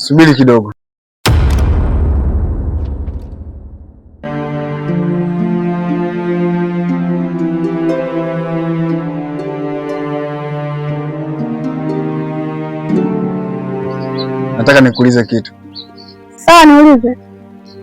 Subiri kidogo. Nataka nikuulize kitu. Sawa, niulize.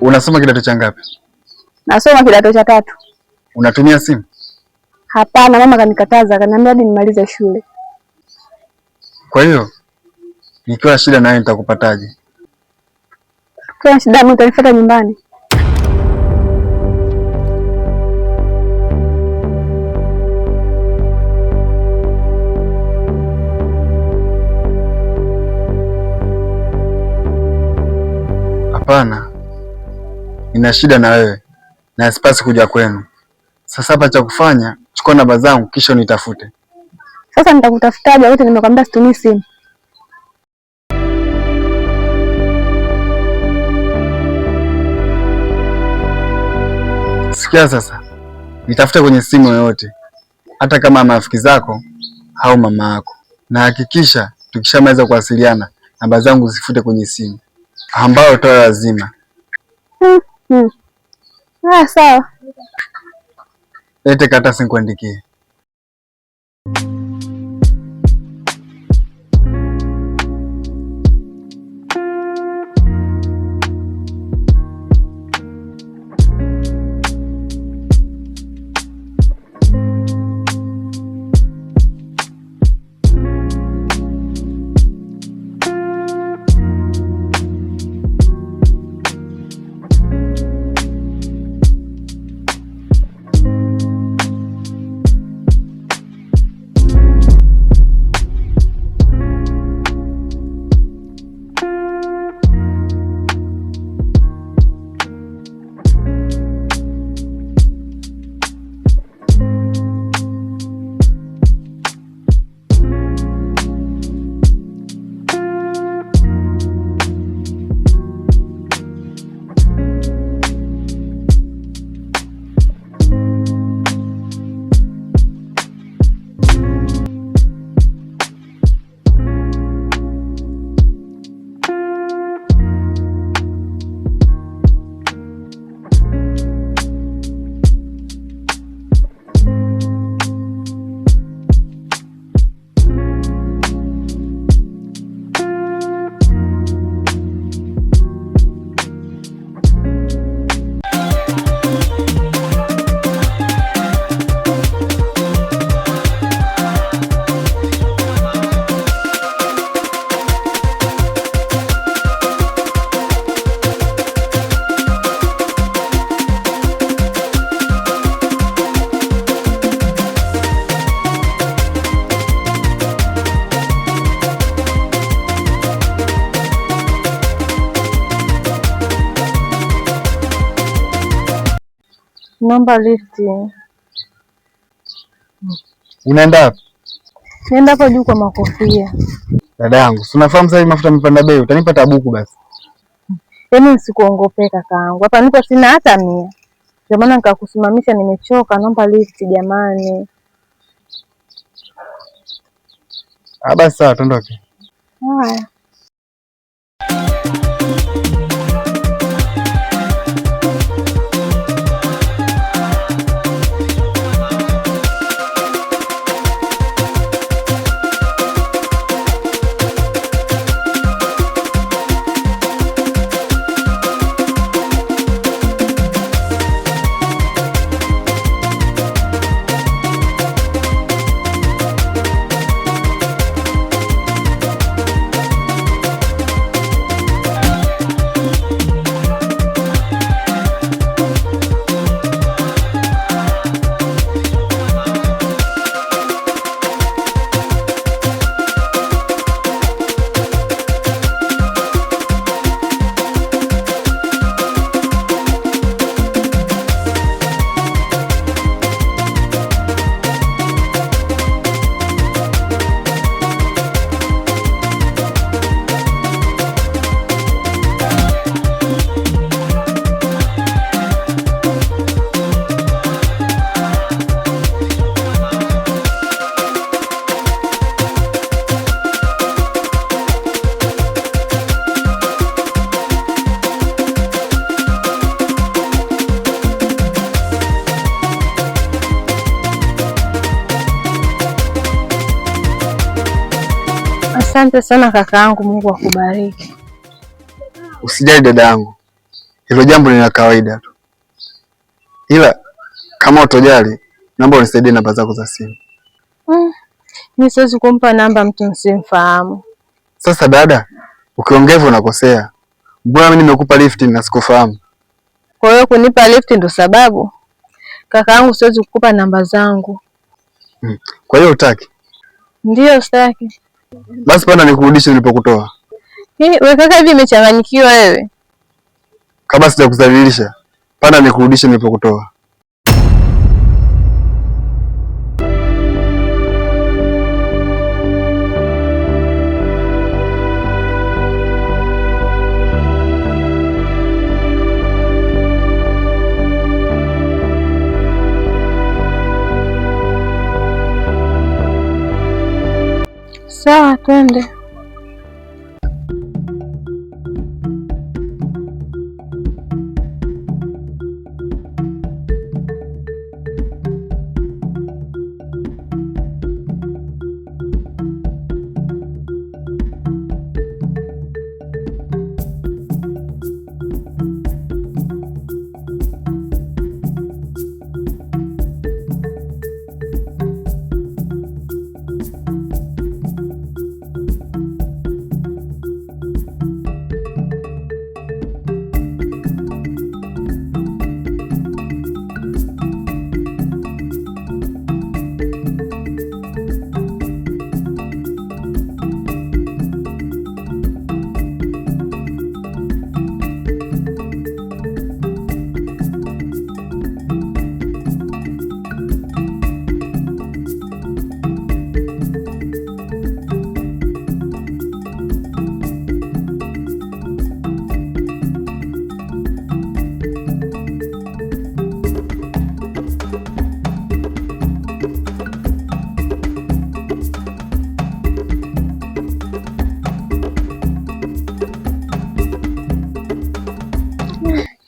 Unasoma kidato cha ngapi? Nasoma kidato cha 3. Unatumia simu? Hapana, mama kanikataza, akaniambia hadi nimalize shule. Kwa hiyo nikiwa shida nawe nitakupataje? Kwa shida mimi utanifuata nyumbani. Hapana, nina shida na wewe na sipasi kuja kwenu. Sasa hapa cha kufanya, chukua namba zangu kisha unitafute. Sasa nitakutafutaje wote nimekwambia situmii simu? Sikia sasa, nitafute kwenye simu yoyote, hata kama marafiki zako au mama yako, na hakikisha tukishamaliza kuwasiliana namba zangu zifute kwenye simu ambayo toa lazima. Sawa. Lete karatasi nikuandikie. Naomba lift. Unaenda wapi? Nenda hapo juu kwa makofia. Dada yangu, si unafahamu sasa hivi mafuta yamepanda bei, utanipa tabuku basi. Yaani nisikuongopee kakaangu. Hapa nipo sina hata 100. Ndio maana nikakusimamisha, nimechoka, naomba lift jamani. Basi sawa, tuondoke. Haya. Asante sana kakaangu, Mungu akubariki. Usijali dada yangu, hilo jambo ni la kawaida tu, ila kama utojali, naomba unisaidie namba zako za simu. Mimi siwezi kumpa namba mtu msimfahamu. Sasa dada, ukiongea hivyo unakosea. Mbona mimi nimekupa lift na sikufahamu? Kwa hiyo kunipa lift ndo sababu? Kakaangu, siwezi kukupa namba zangu. Kwa hiyo utaki? Ndio, sitaki. Basi panda nikurudishe nilipokutoa. Wewe kaka, hivi umechanganyikiwa wewe? Kama sijakudhalilisha, panda nikurudishe nilipokutoa. Sawa, twende.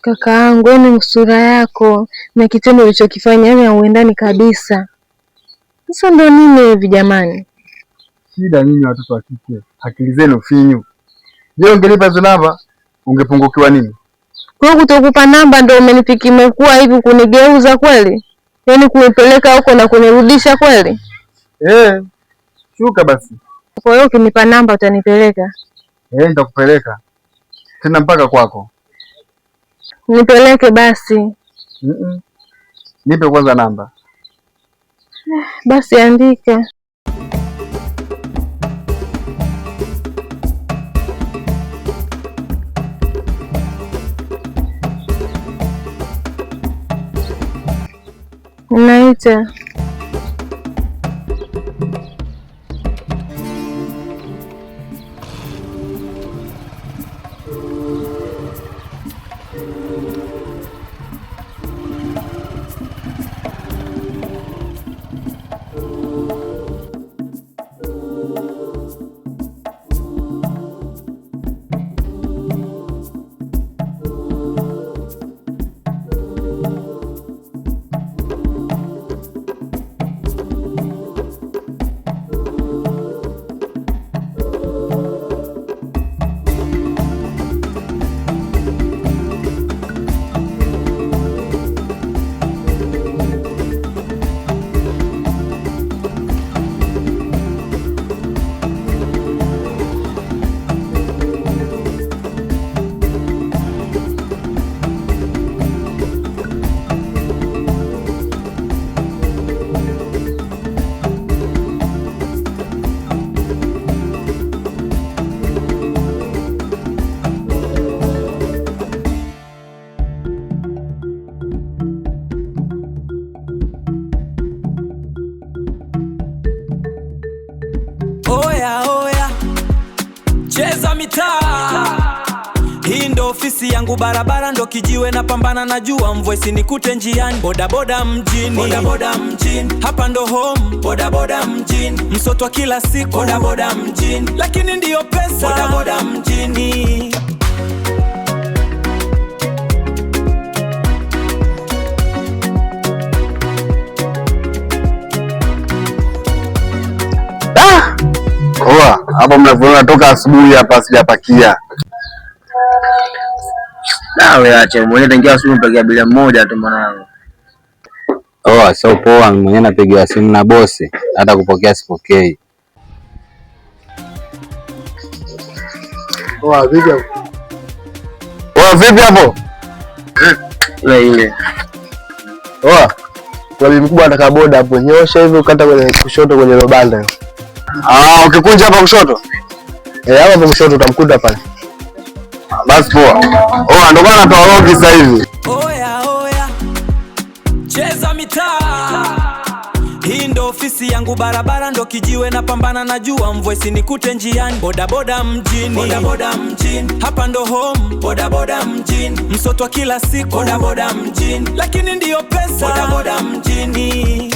Kakaangu, yani sura yako na kitendo ulichokifanya yani hauendani kabisa. Sasa ndo nini hivi jamani? Shida nini watoto wa kike? Akili zenu finyu. Je, ungenipa hizo namba ungepungukiwa nini? Kwa kutokupa namba ndo umekuwa hivi kunigeuza kweli? Yaani kunipeleka huko na kunirudisha kweli? Shuka basi. Kwa hiyo ukinipa namba utanipeleka? Nitakupeleka. Tena mpaka kwako. Nipeleke basi. Nipe kwanza namba. Basi andika. Naita. Cheza mitaa. Hii ndo ofisi yangu, barabara ndo kijiwe, na pambana na jua, mvua isinikute njiani. Boda boda mjini, boda boda mjini, hapa ndo home. Boda boda mjini, msotwa kila siku. Boda boda mjini, lakini ndiyo pesa. Boda boda mjini. Hapo mnavyoona toka asubuhi hapa sijapakia. Wewe acha mwenyewe tangia asubuhi mpakia bila mmoja tu mwanangu. Oh, so poa, mwenyewe napigiwa simu na bosi, hata kupokea sipokei. Poa vipi hapo? Poa vipi hapo? Ile. Poa. Kwa bibi mkubwa anataka boda hapo. Nyosha hivi ukata kwenye kushoto kwenye lobanda. Ukikunja hapa kushoto? Hapa kushoto utamkuta pale. Basi poa. Ndio maana natoa sasa hivi. Oya. Cheza mitaa. Hii ndo ofisi yangu, barabara ndo kijiwe, na pambana na jua, mvua isikute njiani. Boda mjini, hapa ndo home. Boda mjini, msotwa kila siku. Boda mjini, lakini ndiyo pesa. Boda mjini.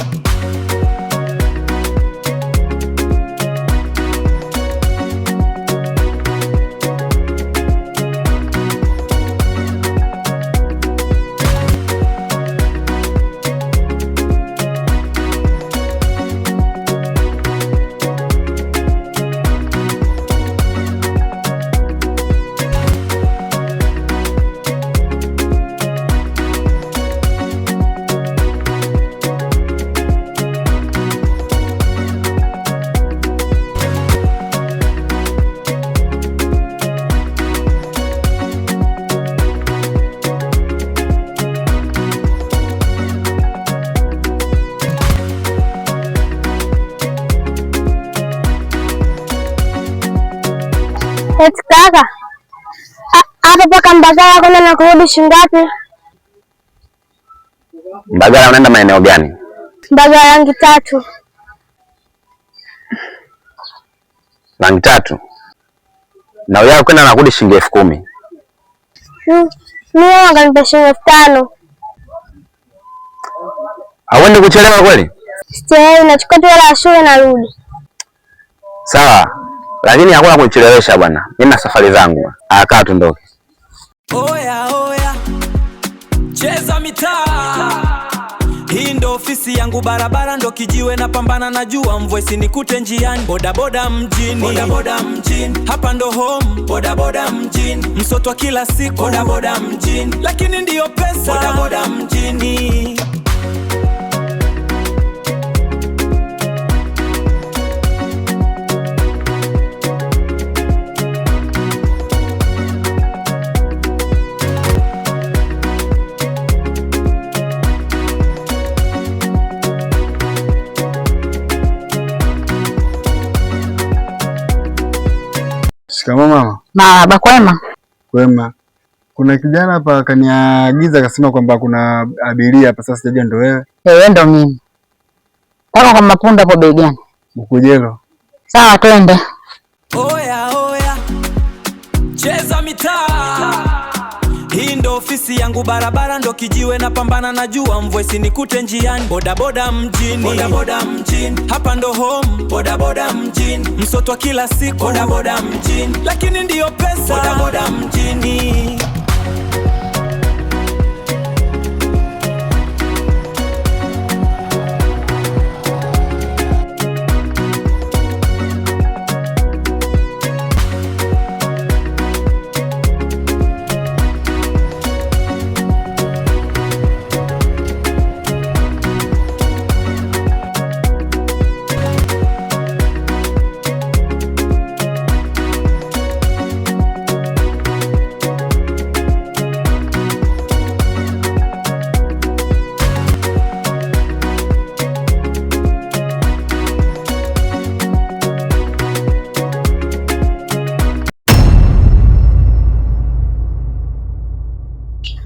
Eti kaka, hapa paka Mbagala kwenda na kurudi shingapi? Mbagala unaenda maeneo gani? Mbagala rangi 3. Rangi 3. Na wewe kwenda na kurudi shilingi 10,000. Mimi wanganipa shilingi 5,000. Hauendi kuchelewa kweli? Sitaki, nachukua tu hela ya shule narudi. Sawa. Lakini hakuna kunichelewesha bwana. Mimi na safari zangu. Kaa tundoke. Oya. Cheza mitaa. Hii ndo ofisi yangu, barabara ndo kijiwe, na pambana na jua, mvua isikute njiani. Boda mjini, hapa ndo home. Boda mjini, msotwa kila siku. Boda mjini, lakini ndiyo pesa. Boda mjini. Shikamoo mama. Marahaba, kwema? Kwema. Kuna kijana hapa akaniagiza akasema kwamba kuna abiria hapa, sasa sijajua ndo wewe. Wewe ndo mimi. Paka kwa mapunda hapo bei gani? Ukujelo. Sawa, twende. Oya. Cheza mitaa. Hii ndo ofisi yangu, barabara ndo kijiwe, na pambana na jua, mvua isikute njiani. Boda mjini, hapa ndo home. Boda mjini, msotwa kila siku. Boda mjini, lakini ndiyo pesa. Boda mjini.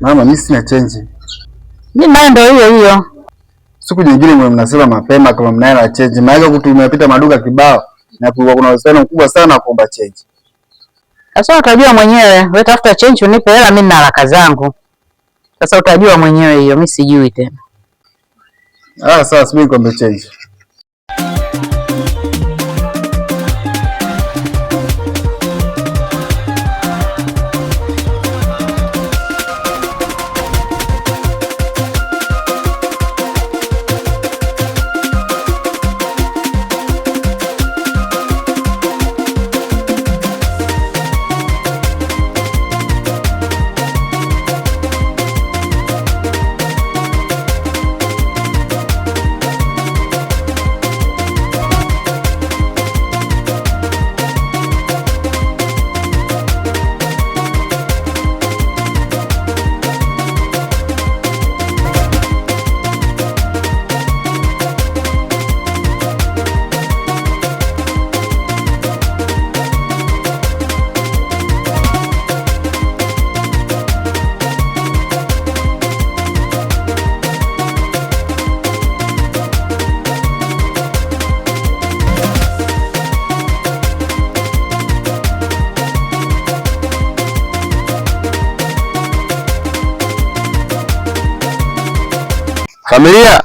Mama, mimi sina change. Mimi nayo ndio hiyo. Siku nyingine mwe mnasema mapema kama mnayo na change. Maana kutumepita maduka kibao na kuna uhusiano mkubwa sana kuomba change. Sasa utajua mwenyewe, wewe tafuta change unipe hela, mimi na haraka zangu. Sasa utajua mwenyewe hiyo, mimi sijui tena. Sawa, subiri kuomba change. Familia,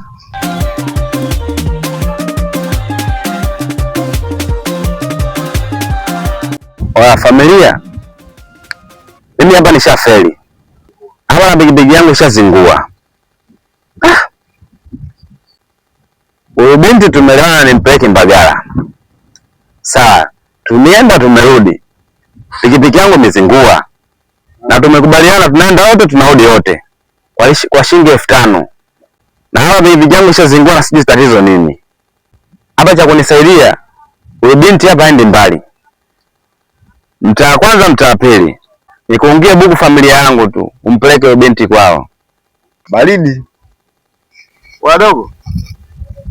oya familia, mimi hapa nishafeli hapa na bigibigi yangu ishazingua. Huyu binti tumelewana nimpeleke Mbagala. Sawa, tumeenda tumerudi, pikipiki yangu imezingua na tumekubaliana tunaenda wote tunarudi wote kwa shilingi 5,000. Na hapa bigibigi yangu ishazingua na sijui tatizo nini. Hapa cha kunisaidia, huyu binti hapa aende mbali. Mtaa kwanza, mtaa pili, nikuungie buku familia yangu tu, umpeleke huyu binti kwao. Baridi. Wadogo.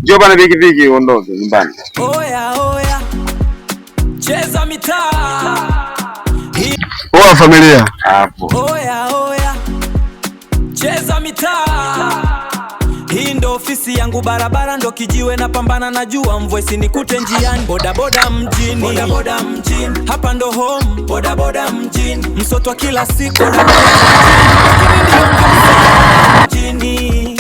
Njoo bana pikipiki uondoke nyumbani. Oya oya. Cheza mitaa. Oa familia. Hapo. Oya oya. Cheza mitaa. Hii ndo ofisi yangu, barabara ndo kijiwe, na pambana na jua, mvua isinikute njiani. Boda boda mjini, boda boda mjini, hapa ndo home. Boda boda mjini, msotwa kila siku. Boda boda mjini.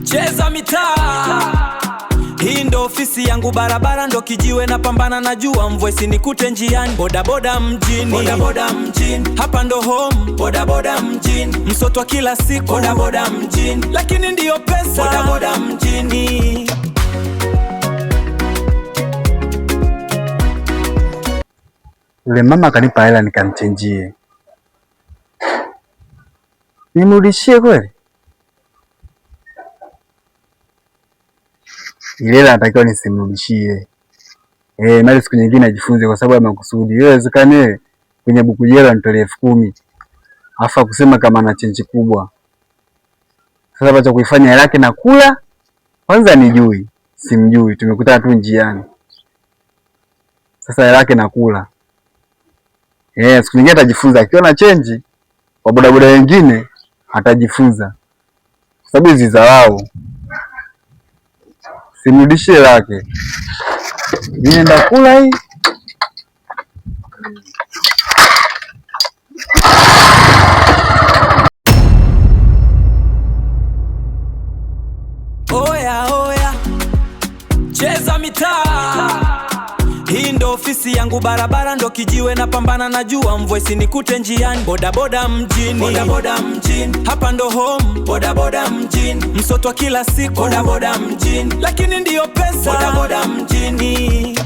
Cheza mitaa. Hii ndo ofisi yangu, barabara ndo kijiwe, na pambana na jua, mvua isinikute njiani. Boda boda mjini, boda boda mjini, hapa ndo home. Boda boda mjini, msotwa kila siku. Boda boda mjini, lakini ndiyo pesa. Boda boda mjini. Yule mama akanipa hela nikamchenjie. Nimrudishie kweli? Ile hela natakiwa nisimrudishie. Mali siku nyingine ajifunze kwa sababu ya makusudi. Inawezekana kwenye buku jela nitolee 10,000. Afa kusema kama ana chenji kubwa. Sasa bacha kuifanya hela yake na kula. Kwanza nijui, simjui, tumekutana tu njiani. Sasa hela yake na kula. Siku nyingine atajifunza, akiwa na chenji kwa bodaboda wengine atajifunza. Kwa sababu hizi za wao. Simrudishie lake. Nienda kula hii. Oya oya. Cheza mitaa. Hii ndo ofisi yangu, barabara ndo kijiwe, na pambana na jua, mvua isinikute njiani. Boda boda mjini, boda boda mjini, hapa ndo home. Boda boda mjini, msotwa kila siku. Boda boda mjini, lakini ndiyo pesa. Boda boda mjini.